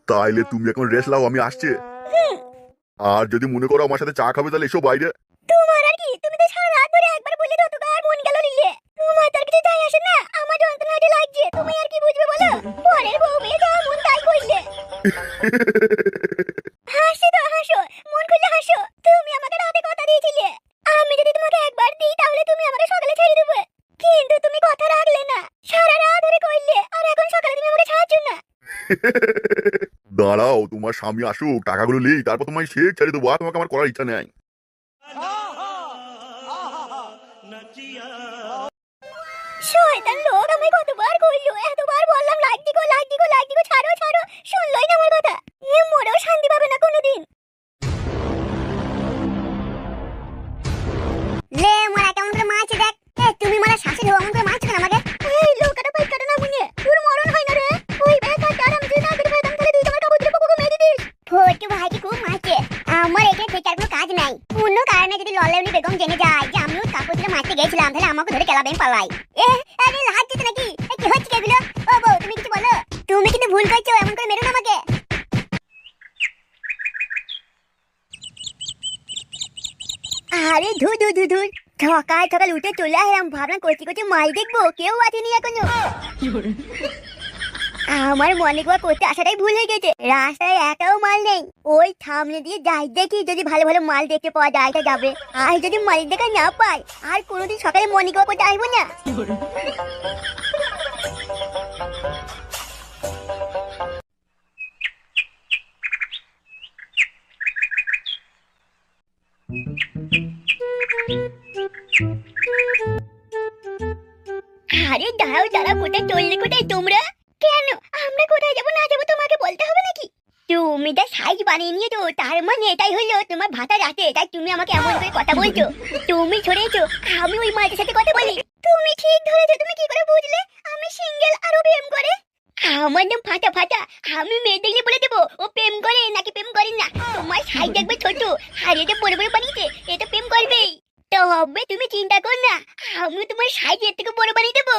তাইলে তুমি এখন রেস্ট লাও, আমি আসছে। আর যদি মনে করো আমার সাথে চা খাবে তাহলে এসো বাইরে। তোমার আর কি, তুমি তো সারা রাত ধরে একবার বললে তো আর মন গেল নিলে। তোমার তার কিছু যায় আসে না, আমার যন্ত্রণাটা লাগছে, তুমি আর কি বুঝবে বলো? পরের বউ মেয়ে যা মন তাই কইলে। হাসো তো হাসো, মন খুলে হাসো। তুমি আমাকে রাতে কথা দিয়েছিলে, আমি যদি তোমাকে একবার দিই তাহলে তুমি আমাকে সকালে ছেড়ে দেবে। কিন্তু তুমি কথা রাখলে না, সারা রাত ধরে কইলে, আর এখন সকালে তুমি আমাকে ছাড়ছ না। দাঁড়াও, তোমার স্বামী আসুক, টাকাগুলো নেই, তারপর তোমায় সে ছেড়ে দেবো। আর তোমাকে আমার করার ইচ্ছা নেই। শয়তান লোক, আমি কতবার কইলো, এতবার বললাম লাইক দিগো লাইক দিগো লাইক দিগো, ছাড়ো ছাড়ো, শুনলই না আমার কথা। এ মরেও শান্তি পাবে না কোনোদিন। লে মারা কেমন করে মারছে দেখ। এ তুমি মারা শাশুড়ি হও, এমন করে মারছো কেন আমাকে? এই লোকটা পাইকাটা না মুনে, তোর মরণ হয় না রে। ওই বেটা তারা আমি যদি না করে পেতাম তাহলে তুই তোমার কাপড় পুকুকে মেরে দিতিস। ফটকে ভাই কি খুব মারছে, আমার এখানে থেকে আর কোনো কাজ নাই। অন্য কারণে যদি লল্লাউলি বেগম জেনে যায় যে আমিও কাপড় তুলে মারতে গেছিলাম, তাহলে আমাকে ধরে কেলাবে পালাই। এ আরে লাজ দিতে নাকি? কি হচ্ছে কেগুলো? ও বউ তুমি কিছু বলো। তুমি কিন্তু ভুল করছো, এমন করে মেরো না আমাকে। আরে ধু ধু ধু ধু, সকাল সকাল উঠে চলে আসলাম, ভাবলাম কচি কচি মাই দেখবো, কেউ আসেনি এখনো। আমার মনে করতে আসাটাই ভুল হয়ে গেছে, রাস্তায় একাও মাল নেই। ওই সামনে দিয়ে যাই দেখি যদি ভালো ভালো মাল দেখতে পাওয়া যায় তা যাবে, আর যদি মাল দেখা না পাই আর কোনোদিন সকালে মর্নিং ওয়াক করতে আসবো না। আরে দাঁড়াও দাঁড়াও, কোথায় চললে কোথায় তোমরা? কেন আমরা কোথায় যাবো না যাবো তোমাকে বলতে হবে নাকি? তুমি যা সাইজ বানিয়ে নিয়েছো তার মানে এটাই হলো তোমার ভাতা রাতে, তাই তুমি আমাকে এমন করে কথা বলছো। তুমি ছড়েছো আমি ওই মায়ের সাথে কথা বলি। তুমি ঠিক ধরেছো, তুমি কি করে বুঝলে আমি সিঙ্গেল আর ও প্রেম করে? আমার নাম ফাটা ফাটা, আমি মেয়ে দেখলে বলে দেবো ও প্রেম করে নাকি প্রেম করে না। তোমার সাইজ দেখবে ছোট আর এটা বড় বড় বানিয়েছে, এটা প্রেম করবেই। তো হবে তুমি চিন্তা কর না, আমি তোমার সাইজ এর থেকে বড় বানিয়ে দেবো।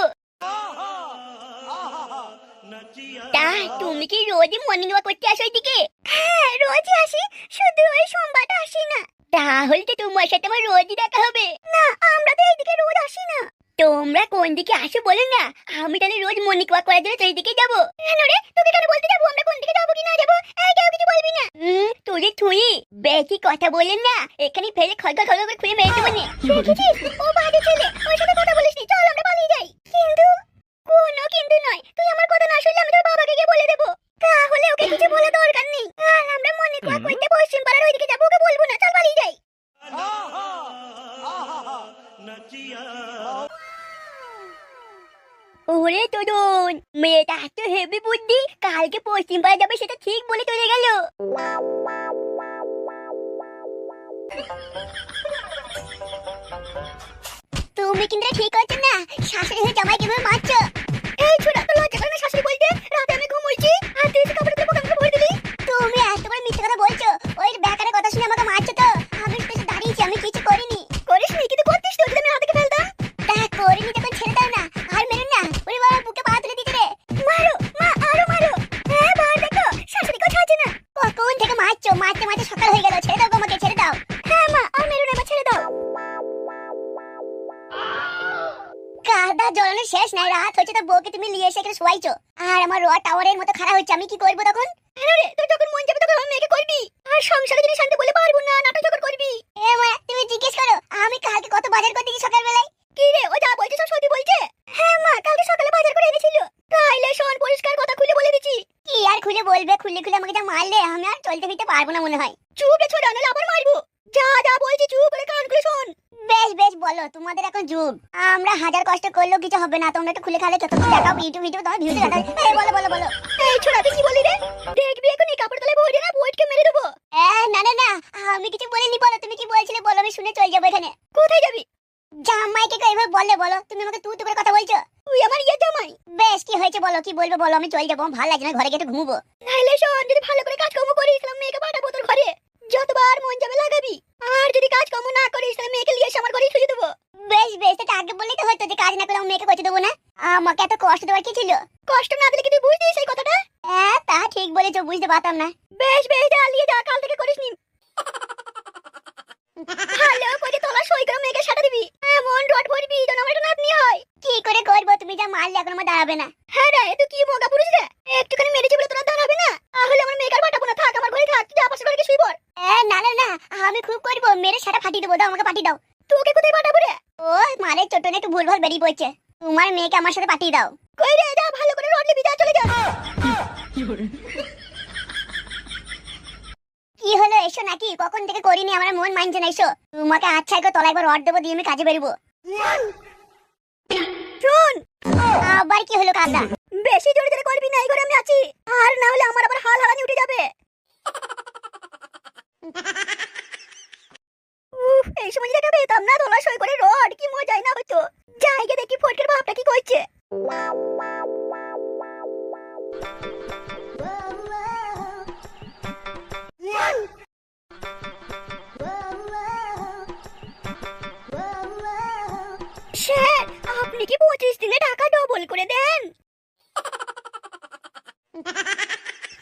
তা তুমি কি রোজই মর্নিং ওয়াক করতে আসো এদিকে? হ্যাঁ রোজই আসি, শুধু ওই সোমবারটা আসি না। তাহলে তো তোমার সাথে আমার রোজই দেখা হবে। না আমরা তো এইদিকে রোজ আসি না। তোমরা কোন দিকে আসো বলো না, আমি তাহলে রোজ মর্নিং ওয়াক করার জন্য সেই দিকে যাবো। কেন রে, তোকে কেন বলতে যাবো আমরা কোন দিকে যাবো কি না যাবো? এই কেউ কিছু বলবি না। তুই তুই বেশি কথা বলেন না, এখানে ফেলে খলকা খলকা করে খুঁড়ে মেরে দেবো। দেখেছিস ও বাজে ছেলে, ওর সাথে কথা বলিস নি, চল আমরা পালিয়ে যাই। কিন্তু কোনো কিন্তু নয়, তুই আমার কথা না শুনলে আমি তোর বাবাকে গিয়ে বলে দেবো। তাহলে ওকে কিছু বলে দরকার নেই, আর আমরা মনে করতে পশ্চিম পাড়ার ওইদিকে যাবো, ওকে বলবো না, চল পালিয়ে যাই। ওরে তোদন, মেয়েটা এত হেভি বুদ্ধি, কালকে পশ্চিম পাড়া যাবে সেটা ঠিক বলে চলে গেল। তুমি কিন্তু ঠিক করছো না, শাশুড়ি হয়ে জামাই কিভাবে মারছো? এই ছোড়া তো লজ্জা করে না শাশুড়ি বলতে? রাতে আমি ঘুমোইছি আর তুই এসে কাপড় তুলে বোকামকে ভরে দিলি। তুমি এত করে মিথ্যে কথা বলছো, ওই বেকারের কথা শুনে আমাকে মারছো তো? আমি তো দাঁড়িয়েছি, আমি কিছু করিনি। করিসনি কিন্তু করতিস তো, যদি আমি হাতে ফেলতাম। তা করিনি যখন ছেড়ে দাও না, আর মেরো না। ওরে বাবা বুকে পা তুলে দিতে রে। মারো মা, আরো মারো। হ্যাঁ ভাই দেখো শাশুড়ি কথা আছে না। কখন থেকে মারছো, মারতে মারতে সকাল হয়ে গেল, ছেড়ে দাও আমাকে, ছেড়ে দাও। হ্যাঁ মা আর মেরো না, মা ছেড়ে দাও। কাদা জলানো শেষ নাই, রাত হচ্ছে তো বউকে তুমি নিয়ে এসে এখানে শোয়াইছো, আর আমার রড টাওয়ারের মতো খারাপ হচ্ছে, আমি কি করবো তখন? রে তোর যখন মন যাবে তখন আমার মেয়েকে করবি, আর সংসারে জিনিস আনতে বলে পারবো না, নাটক যখন করবি। এ মা তুমি জিজ্ঞেস করো আমি কালকে কত বাজার করতে গেছি সকালবেলায়। কি রে ও যা বলছে সব সত্যি বলছে? হ্যাঁ মা কালকে সকালে বাজার করে এনেছিল। তাইলে শোন, পরিষ্কার কথা খুলে বলে দিচ্ছি। কি আর খুলে বলবে, খুলে খুলে আমাকে যা মারলে আমি আর চলতে ফিরতে পারবো না মনে হয়। চুপ রে ছোড়া, নাহলে আবার মারবো। যা যা বলছি চুপ করে কান খুলে শোন। বেশ বেশ বলো, তোমাদের এখন যুগ, আমরা হাজার কষ্ট করলেও কিছু হবে না, তোমরা একটু খুলে খালে যত দেখাও ইউটিউব ভিডিও তোমার ভিউতে দেখাও। এই বলো বলো বলো। এই ছোড়া তুই কি বলি রে? দেখবি এখন এই কাপড় তলে বইরে না, বইটকে মেরে দেবো। না না না, আমি কিছু বলিনি, বলো তুমি কি বলছিলে বলো, আমি শুনে চলে যাবো এখানে। কোথায় যাবি? জামাইকে কইবে বলে বলো, তুমি আমাকে তুই করে কথা বলছো। তুই আমার ইয়ে জামাই। বেশ কি হয়েছে বলো, কি বলবে বলো, আমি চলে যাবো, আমার ভালো লাগছে না, ঘরে গিয়ে একটু ঘুমবো। নাইলে শোন, যদি ভালো করে কাজকর্ম করিস তাহলে মেয়েকে পাঠাবো তোর ঘরে, যতবার মন যাবে লাগাবি। আর যদি কাজকর্ম না করিস তাহলে মেয়েকে নিয়ে এসে আমার ঘরেই শুয়ে দেবো। বেশ বেশ, এটা আগে বললেই তো হতো যে কাজ না করে আমার মেয়েকে করতে দেবো না। আমাকে এত কষ্ট দেওয়ার কি ছিল? কষ্ট না দিলে কি তুই বুঝতিস সেই কথাটা? হ্যাঁ, তা ঠিক বলেছো, বুঝতে পারতাম না। বেশ বেশ, চালিয়ে যা, কাল থেকে করিস নি। ভালো করে তোলা সই করে মেয়েকে সাটা দিবি, এমন রড ভরবি যেন আমার একটা নাতনি হয়। কি করে করবো? তুমি যা মারলে এখন আমার দাঁড়াবে না। হ্যাঁ রে, তুই কি মগা পুরুষ রে? একটুখানি মেরেছি বলে তোরা দাঁড়াবে না? তাহলে আমার মেয়েকে আর বাটাবো না, থাক আমার ঘরে থাক, যা পাশের ঘরে গিয়ে শুই পড়। না না না, আমি খুব করবো, মেরে সাটা ফাটিয়ে দেবো, দাও আমাকে পাঠিয়ে দাও। তোকে কোথায় পাঠাবো রে? ও মারে চট্টনে একটু ভুলভাল বেরিয়ে পড়ছে, তোমার মেয়েকে আমার সাথে পাঠিয়ে দাও। কই রে, যা ভালো করে রড নিবি, যা চলে যা। কি হলো, এসো নাকি? কখন থেকে করিনি, আমার মন মানছে না, এসো। তোমাকে আচ্ছা করে তলায় একবার রড দেবো, দিয়ে আমি কাজে বেরবো। শুন, আবার কি হলো কাদা? বেশি জোরে জোরে করবি না, এই ঘরে আমি আছি, আর না হলে আমার আবার হাল হারানি উঠে যাবে। এই সময় যদি একটা পেতাম না তোলা সই করে রড, কি মজাই না হতো। জায়গা দেখি ফটকের বাপটা কি করছে। স্যার, আপনি কি 25 দিনে টাকা ডবল করে দেন?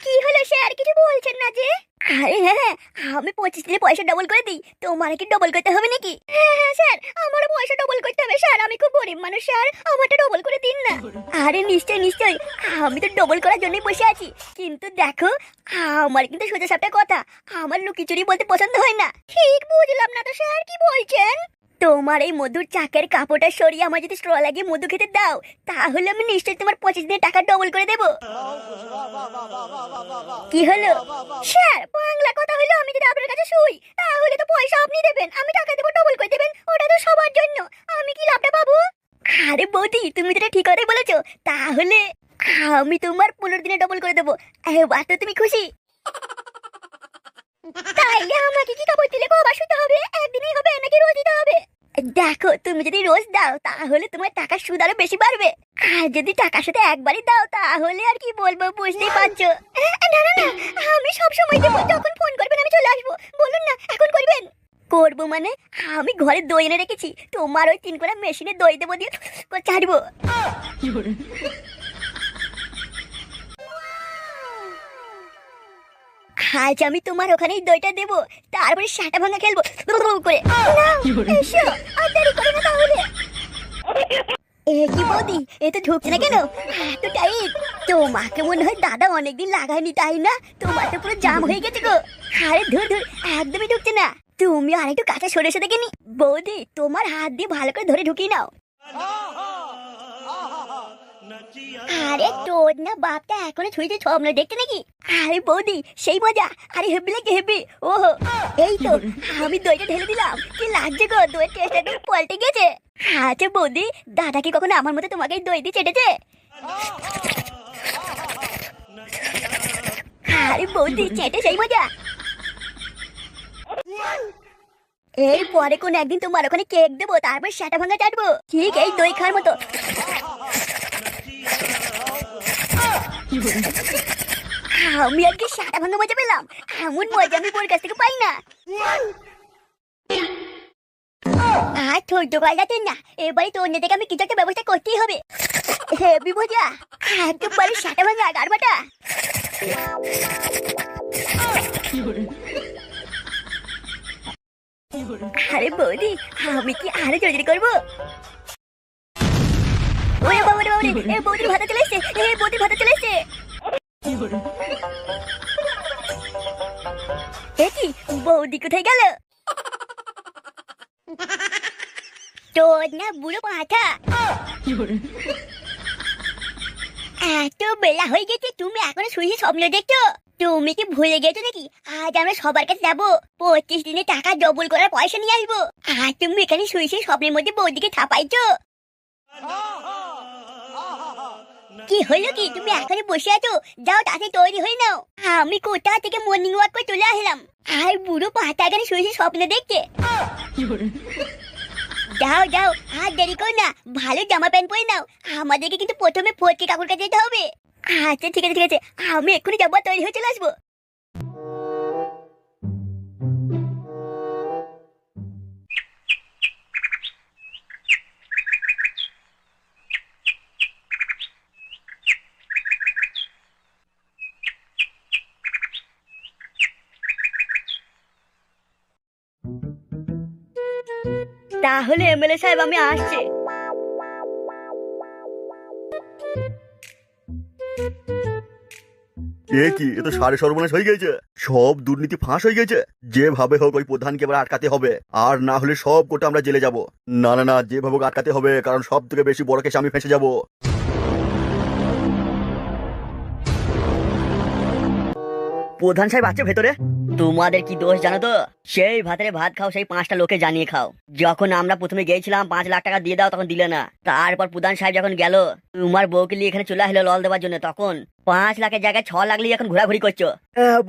কি হলো স্যার, কিছু বলছেন না যে? আরে হ্যাঁ, আমি 25 দিনে পয়সা ডবল করে দিই, তোমার কি ডবল করতে হবে নাকি? হ্যাঁ হ্যাঁ স্যার, আমারও পয়সা ডবল করতে হবে স্যার, আমি খুব গরিব মানুষ স্যার, আমারটা ডবল করে দিন না। আরে নিশ্চয় নিশ্চয়, আমি তো ডবল করার জন্যই বসে আছি, কিন্তু দেখো আমার কিন্তু সোজা সাপটা কথা, আমার লুকিচুরি বলতে পছন্দ হয় না। ঠিক বুঝলাম না তো স্যার, কি বলছেন? তোমার এই মধুর চাকের কাপড়টা সরিয়ে আমার যদি স্ট্র লাগিয়ে মধু খেতে দাও, তাহলে আমি নিশ্চয়ই তোমার 25 দিনের টাকা ডবল করে দেবো। কি হলো স্যার, বাংলা কথা হলো, আমি যদি আপনার কাছে শুই তাহলে তো পয়সা আপনি দেবেন, আমি টাকা দেবো, ডবল করে দেবেন, ওটা তো সবার জন্য, আমি কি লাভটা পাবো? আরে বৌদি, তুমি যেটা ঠিক কথাই বলেছো, তাহলে আমি তোমার 15 দিনে ডবল করে দেবো। এবার তো তুমি খুশি? তাইলে আমাকে কি কাপড় তুলে কবার শুতে হবে? একদিনই হবে নাকি রোজ দিতে হবে? দেখো, তুমি যদি রোজ দাও তাহলে তোমার টাকার সুদ আরো বেশি বাড়বে, আর যদি টাকার সাথে একবারই দাও তাহলে আর কি বলবো, বুঝতেই পারছো। না না না, আমি সব সময় দেবো, যখন ফোন করবেন আমি চলে আসবো, বলুন না এখন করবেন। করবো মানে? আমি ঘরে দই এনে রেখেছি, তোমার ওই 3 কোনা মেশিনে দই দেবো, দিয়ে ছাড়বো। আজ আমি তোমার ওখানেই দইটা দেবো, তারপরে সাটা ভাঙা খেলবো করে। এসো, আর দেরি করো না তাহলে। এ কি বৌদি, এ তো ঢুকছে না কেন, এত টাইট? তোমাকে মনে হয় দাদা অনেকদিন লাগায়নি, তাই না? তোমার তো পুরো জাম হয়ে গেছে গো। আরে ধুর ধুর, একদমই ঢুকছে না, তুমি আর একটু কাছে সরে এসে দেখেনি। বৌদি, তোমার হাত দিয়ে ভালো করে ধরে ঢুকিয়ে নাও। আরে তোর না বাপটা এখনো ছুঁইতে স্বপ্ন দেখতে নাকি? আরে বৌদি, সেই মজা, আরে হেব্বি লাগে হেব্বি। ওহো, এই তো আমি দইটা ঢেলে দিলাম, কি লাগছে গো, দইয়ের টেস্ট একদম পাল্টে গেছে। আচ্ছা বৌদি, দাদা কি কখনো আমার মতো তোমাকে দই দিয়ে চেটেছে? আরে বৌদি, চেটে সেই মজা। এই পরে কোন একদিন তোমার ওখানে কেক দেবো, তারপর সেটা ভাঙা চাটবো, ঠিক এই দই খাওয়ার মতো। আমি আজকে সাটা ভাঙা মজা পেলাম, এমন মজা আমি বোর কাছ থেকে পাই না। আর ধৈর্য পাল্টাতেন না, এবারে তোর থেকে আমি কিছু একটা ব্যবস্থা করতেই হবে। হেবি মজা, একেবারে সাটা ভাঙা গাড়বাটা। আরে বৌদি, আমি কি আরো জোরে করবো? ওরে বাবা রে বাবা রে, এ বৌদির ভাতা চলে এসছে, এ বৌদির ভাতা চলে এসছে। এ কি, বৌদি কোথায় গেল? তোর না বুড়ো মাথা, এত বেলা হয়ে গেছে, তুমি এখনো শুয়ে স্বপ্ন দেখছো? তুমি কি ভুলে গেছো নাকি আজ আমরা সবার কাছে যাবো, 25 দিনে টাকা ডবল করার পয়সা নিয়ে আসবো, আর তুমি এখানে শুয়ে শুয়ে স্বপ্নের মধ্যে বৌদিকে থাপাইছো? কি হলো কি, তুমি এখানে বসে আছো? যাও তাতে তৈরি হয়ে নাও, আমি কোথা থেকে মর্নিং ওয়াক করে চলে আসলাম, আর বুড়ো পাতা এখানে শুয়ে শুয়ে স্বপ্ন দেখছে। যাও যাও, আর দেরি করো না, ভালো জামা প্যান্ট পরে নাও, আমাদেরকে কিন্তু প্রথমে ফটকে কাকুর কাছে যেতে হবে। আচ্ছা ঠিক আছে ঠিক আছে, আমি এক্ষুনি যাবো, তৈরি হয়ে চলে আসবো। তাহলে এমএলএ সাহেব আমি আসছি। এ কি, এ তো সাড়ে সর্বনাশ হয়ে গেছে। সব দুর্নীতি ফাঁস হয়ে গেছে। যেভাবে হোক ওই প্রধানকে এবার আটকাতে হবে, আর না হলে সব কোটা আমরা জেলে যাব। না না না, যেভাবে হোক আটকাতে হবে, কারণ সব থেকে বেশি বড় কেসে আমি ফেঁসে যাব। প্রধান সাহেব আছে ভেতরে? তোমাদের কি দোষ জানো তো? সেই ভাতের ভাত খাও, সেই 5টা লোকে জানিয়ে খাও। যখন আমরা প্রথমে গিয়েছিলাম 5 লাখ টাকা দিয়ে দাও, তখন দিলে না। তারপর প্রধান সাহেব যখন গেল তোমার বউকে নিয়ে এখানে চলে আসলো লল দেওয়ার জন্য, তখন 5 লাখের জায়গায় 6 লাখ নিয়ে এখন ঘোরাঘুরি করছো।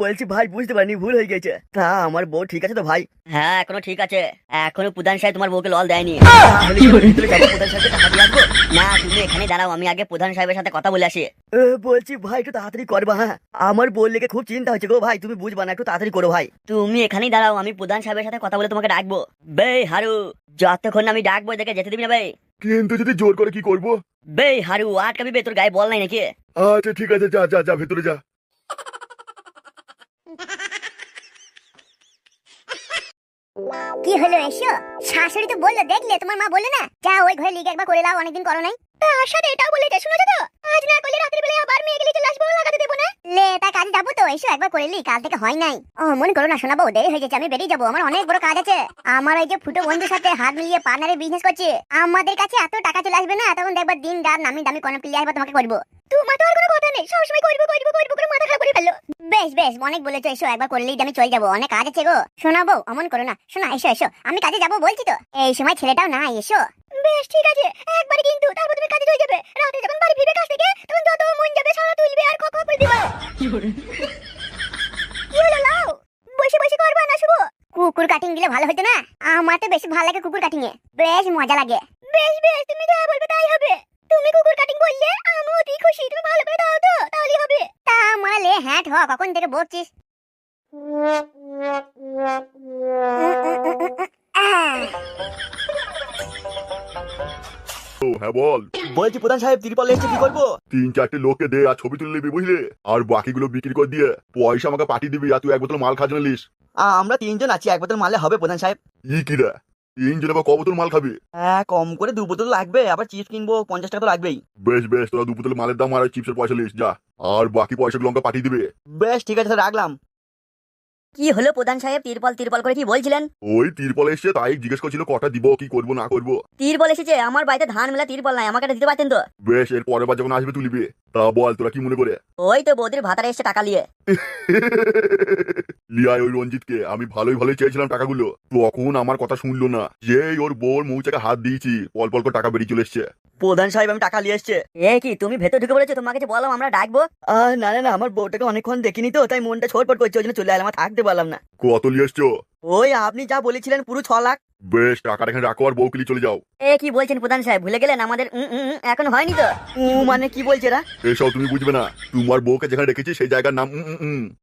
বলছি ভাই, বুঝতে পারিনি, ভুল হয়ে গেছে। তা আমার বউ ঠিক আছে তো ভাই? হ্যাঁ এখনো ঠিক আছে। এখনো প্রধান সাহেব তোমার বউকে লল দেয়নি। তাহলে কি ভিতরে যাবো, প্রধান সাহেবকে টাকা দিয়ে আসবো? না তুমি এখানে দাঁড়াও, আমি আগে প্রধান সাহেবের সাথে কথা বলে আসি। বলছি ভাই একটু তাড়াতাড়ি করবা। হ্যাঁ, আমার বউ লেগে খুব চিন্তা হচ্ছে গো ভাই, তুমি বুঝবা না, একটু তাড়াতাড়ি করো ভাই। তুমি এখানেই দাঁড়াও, আমি প্রধান সাহেবের সাথে কথা বলে তোমাকে ডাকবো। বে হারু, যতক্ষণ না আমি ডাকবো এদেরকে যেতে দিবি না বে। কিন্তু যদি জোর করে কি করব? বে হারু, আটকাবি বে, তোর গায়ে বল নাই নাকি? আচ্ছা ঠিক আছে, যা যা যা ভেতরে যা। কি হলো এসো? শাশুড়ি তো বললো, দেখলে তোমার মা বললো না যা ওই ঘরে লিগে একবার করে লাও, অনেকদিন করো নাই। তার সাথে এটাও বলেছে, শুনেছো তো? আজ না করলে রাতের বেলায় আবার মেয়ে গেলে চলে আসবো, লাগাতে দেবো না। লে তা কাজে যাবো তো, এসো একবার করে লি, কাল থেকে হয় নাই। ও মনে করো না শোনাবো, দেরি হয়ে যাচ্ছে, আমি বেরিয়ে যাবো, আমার অনেক বড় কাজ আছে। আমার ওই যে ফুটো বন্ধুর সাথে হাত মিলিয়ে পার্টনারে বিজনেস করছে, আমাদের কাছে এত টাকা চলে আসবে না, তখন দেখবা দিন রাত নামি দামি কোনো প্লেয়ার আসবে তোমাকে করবো। তোমার তো আর কোনো কথা নেই, সবসময় করবো করবো করবো করে মাথা খারাপ করে ফেললো। বেশ বেশ, অনেক বলেছো, এসো একবার করলেই আমি চলে যাবো, অনেক কাজ আছে গো। শোনাবো অমন করো না, শোনা এসো এসো, আমি কাজে যাবো বলছি তো, এই সময় ছেলেটাও না, এসো। বেশ ঠিক আছে, একবারে কিন্তু, তারপর তুমি কাজে চলে যাবে। রাতে যখন বাড়ি ফিরবে কাজ থেকে, তখন যত মন যাবে সারা তুলবে আর কক করে দিবা। কি হলো লাও, বসে বসে করবা না শুভ? কুকুর কাটিং দিলে ভালো হতো না? আমার তো বেশি ভালো লাগে কুকুর কাটিং এ, বেশ মজা লাগে। বেশ বেশ, তুমি যা বলবে তাই হবে। তুমি কুকুর কাটিং বললে আমি অতি খুশি, তুমি ভালো করে দাও তো, তাহলেই হবে। তা মালে হ্যাট হ, কখন থেকে বকছিস? ও হ্যাঁ বল। বলছি প্রধান সাহেব, তিরপল এসেছে, কি করবো? 3-4টে লোককে দে আর ছবি তুলে নিবি বুঝলে, আর বাকিগুলো বিক্রি করে দিয়ে পয়সা আমাকে পাঠিয়ে দিবি, আর তুই 1 বোতল মাল খাওয়ার জন্য লিস। আমরা 3জন আছি, 1 বোতল মালে হবে প্রধান সাহেব? ই কি রে, 3 জনে আবার ক বোতল মাল খাবি? হ্যাঁ, কম করে 2 বোতল লাগবে, আবার চিপস কিনবো, 50 টাকা তো লাগবেই। বেশ বেশ, তোরা 2 বোতল মালের দাম আর চিপসের পয়সা লিস যা, আর বাকি পয়সাগুলো আমাকে পাঠিয়ে দিবে। বেশ ঠিক আছে, রাখলাম। কি হলো প্রধান সাহেব, তিরপল তিরপল করে কি বলছিলেন? ওই তিরপল এসছে, তাই জিজ্ঞেস করছিল কটা দিব, কি করবো না করবো। তিরপল এসেছে? আমার বাড়িতে ধান মেলা তিরপল নাই, আমাকে একটা দিতে পারতেন তো। বেশ, এর পরের বার যখন আসবে তুলিবি। তা বল তোরা কি মনে করে? ওই তো বৌদির ভাতারে এসে টাকা নিয়ে। লিয়াই ওই রঞ্জিতকে আমি ভালোই ভালোই চেয়েছিলাম টাকাগুলো, তখন আমার কথা শুনলো না, যেই ওর বউর মৌচাকে হাত দিয়েছি পল পল করে টাকা বেরিয়ে চলে এসছে। প্রধান সাহেব আমি টাকা নিয়ে এসছে। এ কি, তুমি ভেতর ঢুকে পড়েছো? তোমাকে যে বললাম আমরা ডাকবো। না না না, আমার বউটাকে অনেকক্ষণ দেখিনি তো, তাই মনটা ছটফট করছে, ওই জন্য চলে এলাম, আর থাকতে পারলাম না। কত নিয়ে এসছো? ওই আপনি যা বলেছিলেন, পুরো 6 লাখ। বেশ, টাকাটা এখানে রাখো আর বউকে নিয়ে চলে যাও। এ কি বলছেন প্রধান সাহেব, ভুলে গেলেন আমাদের? এখন হয়নি তো। মানে কি বলছে এরা? এসব তুমি বুঝবে না, তোমার বউকে যেখানে রেখেছি সেই জায়গার নাম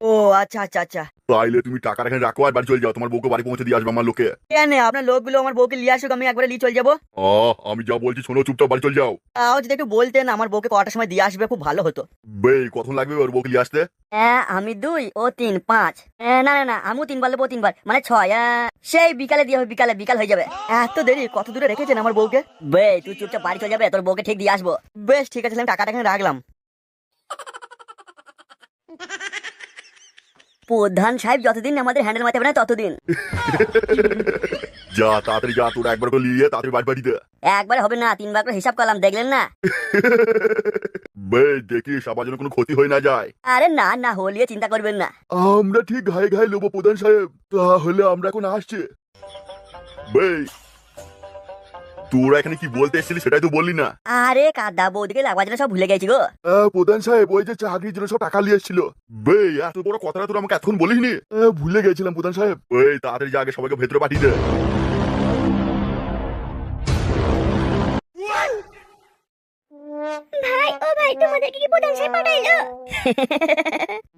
ও আচ্ছা আচ্ছা আচ্ছা। তাইলে তুমি টাকাটা এখানে রাখো আর বাড়ি চলে যাও, তোমার বউকে বাড়ি পৌঁছে দিয়ে আসবে আমার লোকে। কেন, আপনার লোকগুলো আমার বউকে নিয়ে আসুক, আমি একবারে নিয়ে চলে যাবো। আমি যা বলছি শোনো, চুপচাপ বাড়ি চলে যাও। তাও যদি একটু বলতেন আমার বউকে কটার সময় দিয়ে আসবে, খুব ভালো হতো। বেশ, কখন লাগবে ওর বউকে নিয়ে আসতে? আমি 2 ও 3 5, না না না, আমিও 3 বার লেবো, 3 বার মানে 6, সেই বিকালে দিয়ে হবে, বিকালে বিকাল হয়ে যাবে। এত দেরি? কত দূরে রেখেছেন আমার বউকে? বে তুই চুপচাপ বাড়ি চলে যাবে, তোর বউকে ঠিক দিয়ে আসবো। বেশ ঠিক আছে, আমি টাকাটা এখানে রাখলাম। প্রধান সাহেব যতদিন আমাদের হ্যান্ডেল মারতে হবে না ততদিন। যা তাড়াতাড়ি যা, তোরা একবার করে নিয়ে তাড়াতাড়ি বাড়ি বাড়িতে। একবার হবে না, 3 বার করে হিসাব করলাম, দেখলেন না? বেশ, দেখিস আবার যেন কোনো ক্ষতি হয়ে না যায়। আরে না না, হলিয়ে চিন্তা করবেন না। আমরা ঠিক ঘায়ে ঘায়ে লোবো প্রধান সাহেব, তাহলে আমরা এখন আসছি। বেশ, তোরা এখানে কি বলতে এসেছিলি সেটাই তো বললি না। আরে কাদা, বৌদিকে লাগবার জন্য সব ভুলে গেছি গো। প্রধান সাহেব, ওই যে চাকরির জন্য সব টাকা নিয়ে এসেছিল। বে, এত বড় কথাটা তোরা আমাকে এতক্ষণ বলিসনি। ভুলে গেছিলাম প্রধান সাহেব। ওই তাড়াতাড়ি যা, আগে সবাইকে ভেতরে পাঠিয়ে দে। ভাই ও ভাই, তোমাদেরকে কি প্রধান সাহেব পাঠাইলো?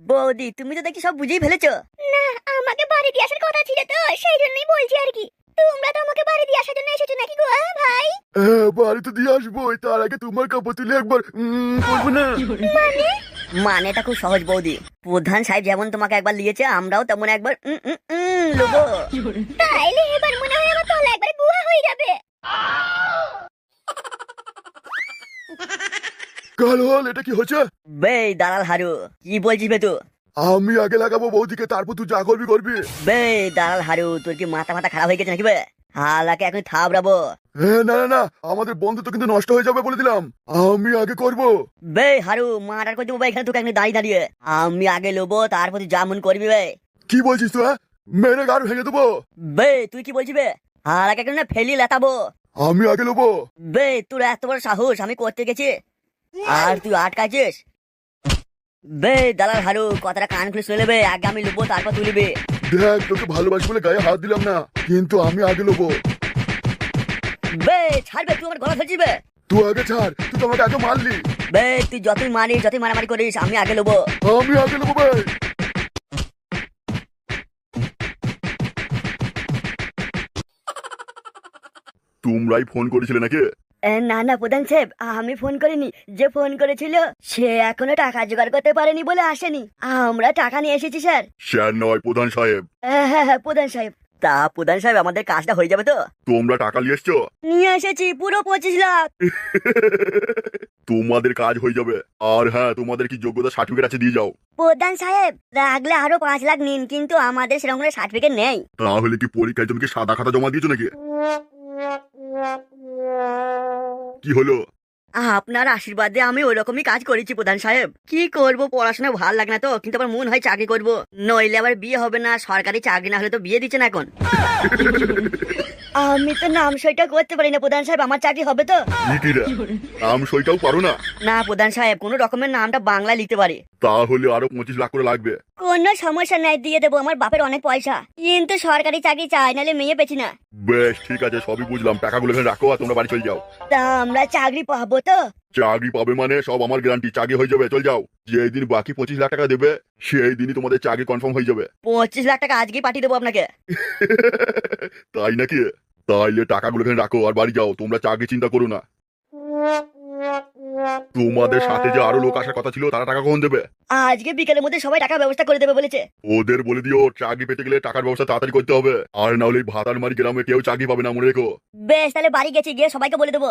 বৌদি তুমি তো দেখি সব বুঝেই ফেলেছো। না, আমাকে বাড়ি দিয়ে আসার কথা ছিল তো, সেই জন্যই বলছি আর কি। তোমরা তো আমাকে বাড়ি দিয়ে আসার জন্য এসেছো নাকি গো ভাই? হ্যাঁ, বাড়ি তো দিয়ে আসবো, তার আগে তোমার কাপড় তুলে একবার করবো না। মানেটা খুব সহজ বৌদি। প্রধান সাহেব যেমন তোমাকে একবার লিয়েছে, আমরাও তেমন একবার লোবো। তাইলে এবার মনে হয় আমার তলা একবার গুহা হয়ে যাবে। কালহল, এটা কি হচ্ছে? বে দালাল হারু, কি বলছিস বে তুই? আমি আগে লাগাবো বৌদিকে, তারপর তুই যা করবি করবি। বে দালাল হারু, তোর কি মাথা মাথা খারাপ হয়ে গেছে নাকি বে? হালাকে এখন থাবড়াবো। হ্যাঁ, না না না, আমাদের বন্ধুত্ব কিন্তু নষ্ট হয়ে যাবে বলে দিলাম। আমি আগে করবো। বে হারু, মার্ডার করে দেবো বে এখানে তোকে এখানে দাঁড়িয়ে দাঁড়িয়ে। আমি আগে লোবো, তারপর তুই যেমন করবি বে। কি বলছিস তুই? মেরে গাড় ভেঙে দেবো। বে তুই কি বলছিস বে? হালাকে এখন না ফেলি লেতাবো। আমি আগে নেবো। বে তোর এত বড় সাহস, আমি করতে গেছি আর তুই আটকাছিস? বে দালাল হারু, কথাটা কান খুলে শুনে নেবে। আগে আমি লোবো, তারপর তুই নিবি। দেখ, তোকে ভালোবাসি বলে গায়ে হাত দিলাম না, কিন্তু আমি আগে নেবো। বে ছাড়বে, তুই আমার গলা ধরছিস বে। তুই আগে ছাড়, তুই তো আমাকে আগে মারলি। বে তুই যতই মারিস, যতই মারামারি করিস, আমি আগে নেবো। আমি আগে নেবো ভাই। তোমরাই ফোন করেছিলে নাকি? না না প্রধান সাহেব, আমি ফোন করিনি। যে ফোন করেছিল সে এখনো টাকা জোগাড় করতে পারেনি বলে আসেনি। আমরা টাকা নিয়ে এসেছি স্যার। স্যার নয়, প্রধান সাহেব। হ্যাঁ হ্যাঁ প্রধান সাহেব। তা প্রধান সাহেব, আমাদের কাজটা হয়ে যাবে তো? তোমরা টাকা নিয়ে এসছো? নিয়ে এসেছি পুরো 25 লাখ। তোমাদের কাজ হয়ে যাবে। আর হ্যাঁ, তোমাদের কি যোগ্যতা সার্টিফিকেট আছে, দিয়ে যাও। প্রধান সাহেব লাগলে আরো 5 লাখ নিন, কিন্তু আমাদের সেরকম কোনো সার্টিফিকেট নেই। তাহলে কি পরীক্ষায় তুমি কি সাদা খাতা জমা দিয়েছো নাকি? কি হলো? আপনার আশীর্বাদে আমি ওই রকমই কাজ করেছি প্রধান সাহেব। কি করব, পড়াশোনা ভালো লাগে না তো, কিন্তু আমার মন হয় চাকরি করব। নইলে আবার বিয়ে হবে না। সরকারি চাকরি না হলে তো বিয়ে দিচ্ছে না এখন। আমি তো নাম সইটা করতে পারি না প্রধান সাহেব, আমার চাকরি হবে তো? কি রে, নাম সইটাও পারো না? না প্রধান সাহেব, কোনো রকমের নামটা বাংলায় লিখতে পারি। তাহলে আরো 25 লাখ করে লাগবে। কোনো সমস্যা নাই, দিয়ে দেবো। আমার বাপের অনেক পয়সা, কিন্তু সরকারি চাকরি চাই, নাহলে মেয়ে পেছি না। বেশ, ঠিক আছে, সবই বুঝলাম। টাকাগুলো এখানে রাখো আর তোমরা বাড়ি চলে যাও। তা আমরা চাকরি পাবো তো? চাকরি পাবে মানে সব আমার গ্যারান্টি, চাকরি হয়ে যাবে, চল যাও। যেই দিন বাকি 25 লাখ টাকা দেবে, সেই দিনই তোমাদের চাকরি কনফার্ম হয়ে যাবে। 25 লাখ টাকা আজকেই পাঠিয়ে দেবো আপনাকে। তাই নাকি? তাইলে টাকাগুলো এখানে রাখো আর বাড়ি যাও, তোমরা চাকরি চিন্তা করো না। তোমাদের সাথে যে আরো লোক আসার কথা ছিল, তারা টাকা কখন দেবে? আজকে বিকেলের মধ্যে সবাই টাকার ব্যবস্থা করে দেবে বলেছে। ওদের বলে দিও, চাকরি পেতে গেলে টাকার ব্যবস্থা তাড়াতাড়ি করতে হবে, আর না হলে ভাতারমারি গ্রামে কেউ চাকরি পাবে না, মনে রেখো। বেশ, তাহলে বাড়ি গেছি, গিয়ে সবাইকে বলে দেবো।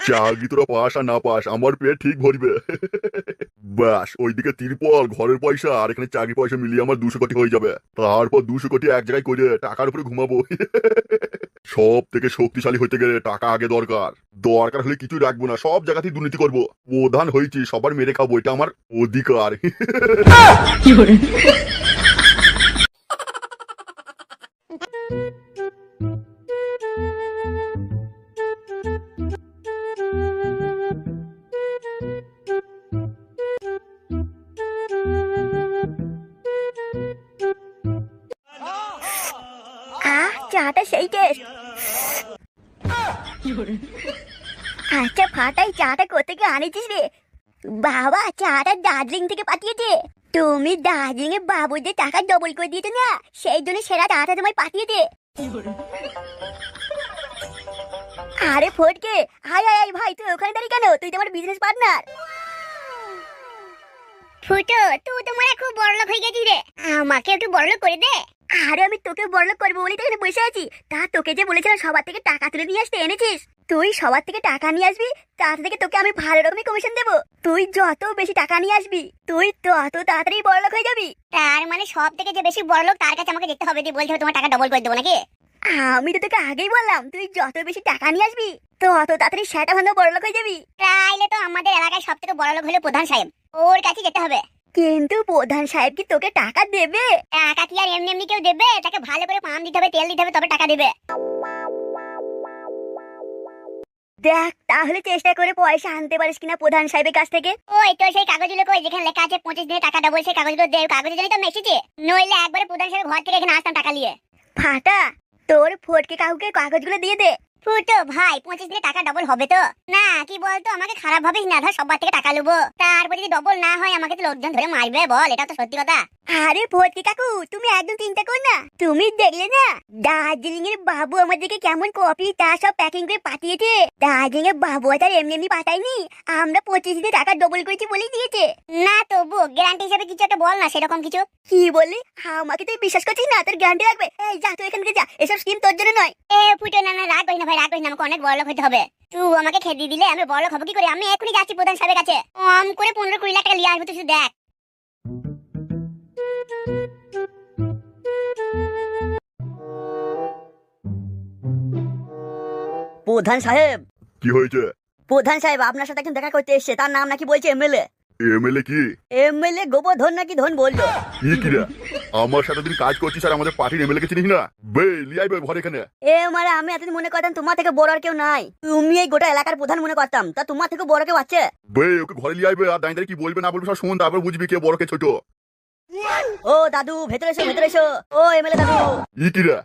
চাকরি তোরা পাস আর না পাস, আমার পেট ঠিক ভরবে। ব্যাস, ওইদিকে তিরপল, ঘরের পয়সা আর এখানে চাকরি পয়সা মিলিয়ে আমার 200 কোটি হয়ে যাবে। তারপর 200 কোটি এক জায়গায় করে টাকার উপরে ঘুমাবো। সব থেকে শক্তিশালী হইতে গেলে টাকা আগে দরকার। দরকার হলে কিছু রাখবো না, সব জায়গাতেই দুর্নীতি করবো। প্রধান হয়েছি, সবার মেরে খাবো, এটা আমার অধিকার। চাটা সেই টেস্ট। আচ্ছা ফাটাই, চাটা কোথা থেকে আনিছিস রে? বাবা, চাটা দার্জিলিং থেকে পাঠিয়েছে। তুমি দার্জিলিং এ বাবুদের টাকা ডবল করে দিয়েছো না, সেই জন্য সেরা চাটা তোমায় পাঠিয়েছে। আরে ফটকে, হাই হাই ভাই, তুই ওখানে দাঁড়িয়ে কেন? তুই তো আমার বিজনেস পার্টনার। ফুটো, তুই তো মানে খুব বড়লোক হয়ে গেছিস রে, আমাকে একটু বড়লোক করে দে। আরে আমি তোকে বড়লোক করবো বলেই তো এখানে বসে আছি। তা তোকে যে বলেছিলাম সবার থেকে টাকা তুলে নিয়ে আসতে, এনেছিস? তুই সবার থেকে টাকা নিয়ে আসবি, তার থেকে তোকে আমি ভালো রকমের কমিশন দেবো। তুই যত বেশি টাকা নিয়ে আসবি, তুই তত তাড়াতাড়ি বড়লোক হয়ে যাবি। তার মানে সব থেকে যে বেশি বড়লোক, তার কাছে আমাকে যেতে হবে। তুই বলছিস তোমার টাকা ডবল করে দেবো নাকি? আমি তো তোকে আগেই বললাম, তুই যত বেশি টাকা নিয়ে আসবি, তত তাড়াতাড়ি সেটা ভালো বড়লোক হয়ে যাবি। তাইলে তো আমাদের এলাকায় সব থেকে বড়লোক হলো প্রধান সাহেব, ওর কাছে যেতে হবে। কিন্তু প্রধান সাহেব কি তোকে টাকা দেবে? টাকা কি আর এমনি এমনি কেউ দেবে? তাকে ভালো করে পাম দিতে হবে, তেল দিতে হবে, তবে টাকা দেবে। দেখ, তাহলে চেষ্টা করে পয়সা আনতে পারিস কিনা প্রধান সাহেবের কাছ থেকে। ওই তো সেই কাগজগুলো কই, যেখানে লেখা আছে 25 দিনে টাকা দেবো, সেই কাগজগুলো দে। কাগজের জন্য তো মেসেছে, নইলে একবারে প্রধান সাহেব ঘর থেকে এখানে আসতাম টাকা নিয়ে। ফাটা, তোর ফটকে কাকুকে কাগজগুলো দিয়ে দে। ফুটো ভাই 25 দিনে টাকা ডবল হবে তো? না কি বলতো, আমাকে খারাপ ভাবিস না, ধর সবার থেকে টাকা নেবো, তারপর যদি ডবল না হয় আমাকে তো লোকজন ধরে মারবে, বল এটা তো সত্যি কথা। আরে ভর্তি কাকু তুমি একদম চিন্তা কর না, তুমি দেখলে না দার্জিলিং এর বাবু আমাদেরকে কেমন কফি চা সব প্যাকিং করে পাঠিয়েছে। দার্জিলিং এর বাবু আর এমনি এমনি পাঠায়নি, আমরা 25 দিনে টাকা ডবল করেছি বলেই দিয়েছে। না তবু গ্যারান্টি হিসেবে কিছু একটা বল না, সেরকম কিছু। কি বললি? আমাকে তুই বিশ্বাস করছিস না? তোর গ্যারান্টি লাগবে? এই যা তুই এখান থেকে যা, এসব স্কিম তোর জন্য নয়। এ ফুটো না না, রাগ করিস না ভাই, রাগ করিস না, আমাকে অনেক বড় লোক হতে হবে। তুই আমাকে খেদিয়ে দিলে আমি বড় লোক হবো কি করে? আমি এখনই যাচ্ছি প্রধান সাহেবের কাছে, কম করে 15-20 লাখ টাকা নিয়ে আসবো, তুই শুধু দেখ। প্রধান সাহেব, কি হয়েছে? প্রধান সাহেব আপনার সাথে একজন দেখা করতে এসছে, তার নাম নাকি বলছে এমএলএ। এমএলএ কি? এমএলএ গোবর্ধন নাকি ধন বললো। কি কিরা? আমার সাথে তুই কাজ করছিস আর আমাদের পার্টির এমএলএ কে চিনিস না? বে লিয়াই বে ঘর এখানে। এ মানে আমি এতদিন মনে করতাম তোমার থেকে বড় আর কেউ নাই, তুমি এই গোটা এলাকার প্রধান মনে করতাম, তা তোমার থেকে বড় কেউ আছে? বে ওকে ঘরে লিয়াই বে, আর দাঁড়িয়ে কি বলবে না বলবে সব শুন, তারপর বুঝবি কে বড় কে ছোট। ও দাদু ভেতরে এসো, ভেতরে এসো। ও এমএলএ দাদু। ই কিরা?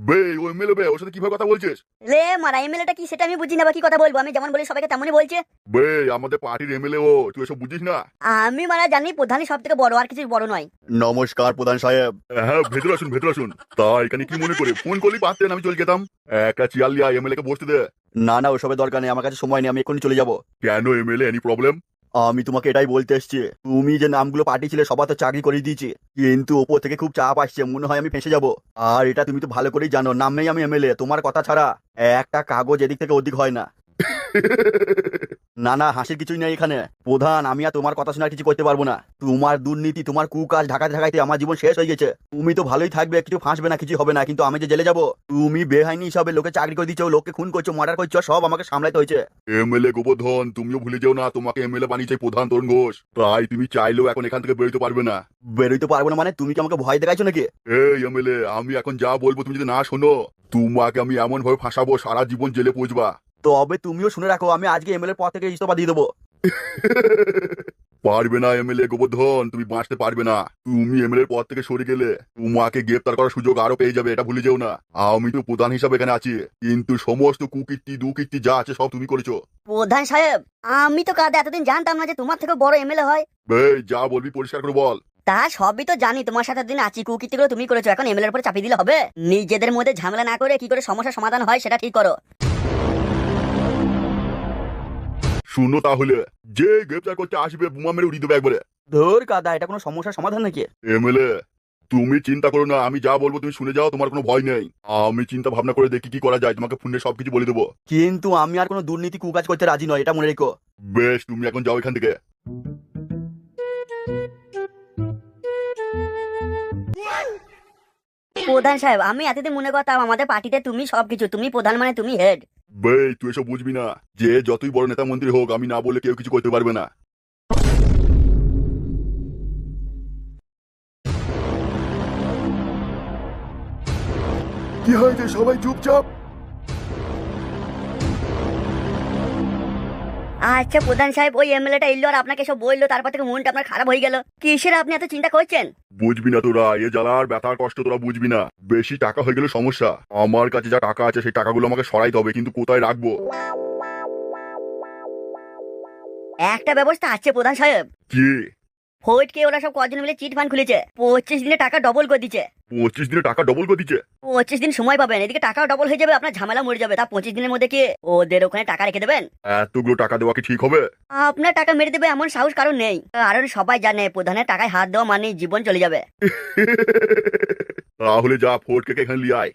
বে ও এমএলএ বে, ওর সাথে কিভাবে কথা বলছিস? লে মারা এমএলএটা কি সেটা আমি বুঝি না, বা কি কথা বলবো, আমি যেমন বলি সবাইকে তেমনই বলছে। বে আমাদের পার্টির এমএলএ ও, তুই এসব বুঝিস না? আমি মারা জানি প্রধানই সব থেকে বড়, আর কিছু বড় নয়। নমস্কার প্রধান সাহেব। হ্যাঁ ভেতরে আসুন, ভেতরে আসুন। তা এখানে কি মনে করে ফোন করলি পারতেন, আমি চলে যেতাম। একটা চেয়ার লিয়া এমএলএ কে বসতে দে। না না, ওসবের দরকার নেই, আমার কাছে সময় নেই, আমি এক্ষুনি চলে যাব। কেন এমএলএ, এনি প্রবলেম? আমি তোমাকে এটাই বলতে এসছি, তুমি যে নামগুলো পাঠিয়েছিলে সবার তো চাকরি করে দিয়েছি, কিন্তু ওপর থেকে খুব চাপ আসছে, মনে হয় আমি ফেঁসে যাব। আর এটা তুমি তো ভালো করেই জানো, নামেই আমি এমএলএ, তোমার কথা ছাড়া একটা কাগজ এদিক থেকে ওদিক হয় না। না না, হাসির কিছুই নেই এখানে। প্রধান, আমি আর তোমার কথা শোনার কিছু করতে পারবো না। তোমার দুর্নীতি, তোমার কুকাজ ঢাকাতে ঢাকাইতে আমার জীবন শেষ হয়ে গেছে। তুমি তো ভালোই থাকবে, কিছু ফাঁসবে না, কিছু হবে না, কিন্তু আমি যে জেলে যাবো। তুমি বেআইনি হিসাবে লোকে চাকরি করে দিচ্ছ, লোককে খুন করছো, মার্ডার করছো, সব আমাকে সামলাতে হয়েছে। এমএলএ গোবর্ধন, তুমিও ভুলে যেও না তোমাকে এমএলএ বানিয়েছে প্রধান তরুণ ঘোষ, তাই তুমি চাইলেও এখন এখান থেকে বেরোতে পারবে না। বেরোইতে পারবো না মানে? তুমি কি আমাকে ভয় দেখাইছো নাকি? এই এমএলএ, আমি এখন যা বলবো তুমি যদি না শোনো, তোমাকে আমি এমন ভাবে ফাঁসাবো সারা জীবন জেলে পৌঁছবা। তবে তুমিও শুনে রাখো, আমি আজকে এমএলএ পদ থেকে ইস্তফা দিয়ে দেবো। পারবে না এমএলএ গোবর্ধন, তুমি বাঁচতে পারবে না। তুমি এমএলএ পদ থেকে সরে গেলে তোমাকে গ্রেপ্তার করার সুযোগ আরো পেয়ে যাবে, এটা ভুলে যেও না। আমি তো প্রধান হিসাবে এখানে আছি, কিন্তু সমস্ত কুকীর্তি দুকীর্তি যা আছে সব তুমি করেছো। প্রধান সাহেব, আমি তো কাদা এতদিন জানতাম না যে তোমার থেকে বড় এমএলএ হয়। এই যা বলবি পরিষ্কার করে বল। তা সবই তো জানি, তোমার সাথে দিন আছি, কুকীর্তিগুলো তুমি করেছো, এখন এমএলএর উপরে চাপিয়ে দিলে হবে? নিজেদের মধ্যে ঝামেলা না করে কি করে সমস্যার সমাধান হয় সেটা ঠিক করো। শুনো তাহলে, যে গ্রেপ্তার করতে আসবে বোমা মেরে উড়িয়ে দেবে একবারে। ধর কাদা, এটা কোনো সমস্যার সমাধান নাকি? এমএলএ তুমি চিন্তা করো না, আমি যা বলবো তুমি শুনে যাও, তোমার কোনো ভয় নেই। আমি চিন্তা ভাবনা করে দেখি কি করা যায়, তোমাকে ফোনে সবকিছু বলে দেবো। কিন্তু আমি আর কোনো দুর্নীতি কুকাজ করতে রাজি নয়, এটা মনে রেখো। বেশ, তুমি এখন যাও এখান থেকে। প্রধান সাহেব, আমি এতদিন মনে করতাম আমাদের পার্টিতে তুমি সবকিছু, তুমি প্রধান মানে তুমি হেড। বেশ, তুই এসব বুঝবি না, যে যতই বড় নেতা মন্ত্রী হোক, আমি না বলে কেউ কিছু করতে পারবে না। কি হয়েছে, সবাই চুপচাপ। আচ্ছা প্রধান সাহেব, ওই এমএলএটা এলো আর আপনাকে সব বললো, তারপর থেকে মনটা আপনার খারাপ হয়ে গেল, কিসের আপনি এত চিন্তা করছেন? বুঝবি না তোরা, এ জ্বালার ব্যথার কষ্ট তোরা বুঝবি না। বেশি টাকা হয়ে গেলে সমস্যা। আমার কাছে যা টাকা আছে সেই টাকাগুলো আমাকে সরাইতে হবে, কিন্তু কোথায় রাখবো? একটা ব্যবস্থা আছে প্রধান সাহেব। কি? ফোর্টকে ওরা সব কজন মিলে চিট ফান্ড খুলেছে, 25 দিনে টাকা ডবল করে দিচ্ছে। 25 দিনে টাকা ডবল করে দিচ্ছে? 25 দিন সময় পাবেন, এদিকে টাকাও ডবল হয়ে যাবে, আপনার ঝামেলা মরে যাবে। তা 25 দিনের মধ্যে কি ওদের ওখানে টাকা রেখে দেবেন? এতগুলো টাকা দেওয়া কি ঠিক হবে? আপনার টাকা মেরে দেবে এমন সাহস কারণ নেই, কারণ সবাই জানে প্রধানের টাকায় হাত দেওয়া মানে জীবন চলে যাবে। তাহলে যা ফোর্টকে এখানে লিয়ে আয়।